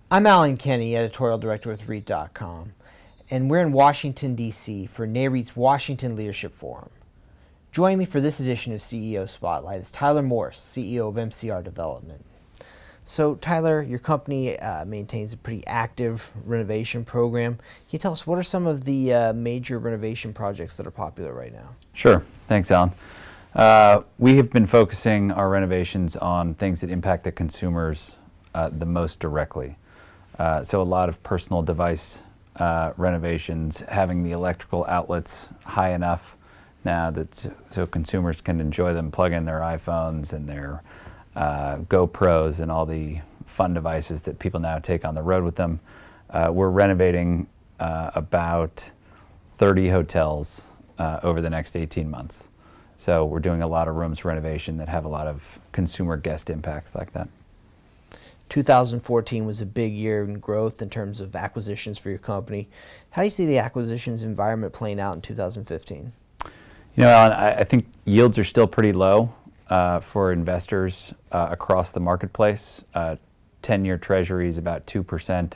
I'm Alan Kenny, Editorial Director with REIT.com, and we're in Washington, D.C. for NAREIT's Washington Leadership Forum. Joining me for this edition of CEO Spotlight is Tyler Morse, CEO of MCR Development. So, Tyler, your company maintains a pretty active renovation program. Can you tell us what are some of the major renovation projects that are popular right now? Sure. Thanks, Alan. We have been focusing our renovations on things that impact the consumers the most directly. So a lot of personal device renovations, having the electrical outlets high enough now that so consumers can enjoy them, plug in their iPhones and their GoPros and all the fun devices that people now take on the road with them. We're renovating about 30 hotels over the next 18 months. So we're doing a lot of rooms renovation that have a lot of consumer guest impacts like that. 2014 was a big year in growth in terms of acquisitions for your company. How do you see the acquisitions environment playing out in 2015? You know, Alan, I think yields are still pretty low for investors across the marketplace. 10-year Treasury is about 2%.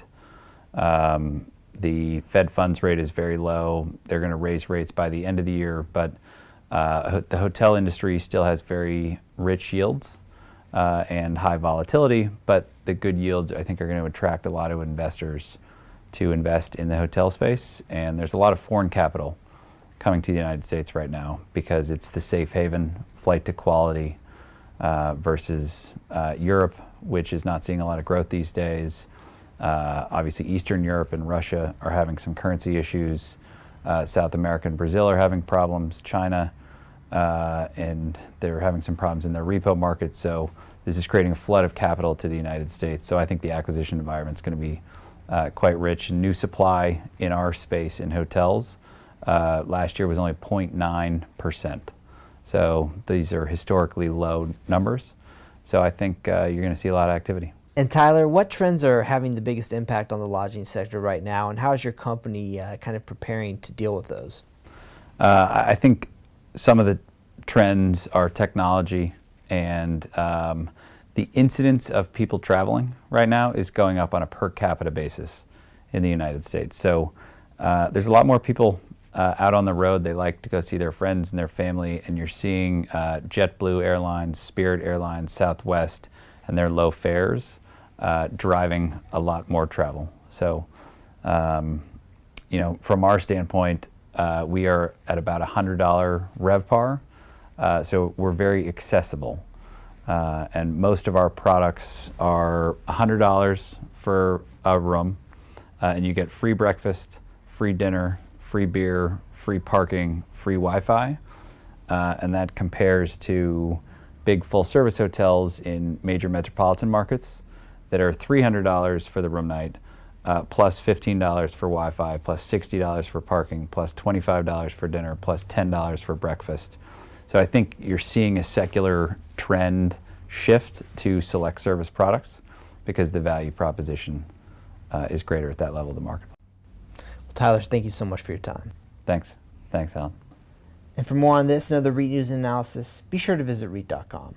The Fed funds rate is very low. They're going to raise rates by the end of the year, but the hotel industry still has very rich yields and high volatility, but the good yields I think are going to attract a lot of investors to invest in the hotel space. And there's a lot of foreign capital coming to the United States right now because it's the safe haven, flight to quality versus Europe, which is not seeing a lot of growth these days. Obviously Eastern Europe and Russia are having some currency issues. South America and Brazil are having problems. China and they're having some problems in their repo market. So this is creating a flood of capital to the United States. So I think the acquisition environment is going to be quite rich. And new supply in our space in hotels last year was only 0.9%. So these are historically low numbers. So I think you're going to see a lot of activity. And Tyler, what trends are having the biggest impact on the lodging sector right now, and how is your company kind of preparing to deal with those? I think some of the trends are technology, and the incidence of people traveling right now is going up on a per capita basis in the United States. So there's a lot more people out on the road. They like to go see their friends and their family, and you're seeing JetBlue Airlines, Spirit Airlines, Southwest, and their low fares driving a lot more travel. So, you know, from our standpoint, we are at about $100 RevPAR, so we're very accessible. And most of our products are $100 for a room, and you get free breakfast, free dinner, free beer, free parking, free Wi-Fi, and that compares to big full-service hotels in major metropolitan markets that are $300 for the room night, plus $15 for Wi-Fi, plus $60 for parking, plus $25 for dinner, plus $10 for breakfast. So I think you're seeing a secular trend shift to select service products because the value proposition is greater at that level of the market. Well, Tyler, thank you so much for your time. Thanks. Thanks, Alan. And for more on this and other REIT news and analysis, be sure to visit REIT.com.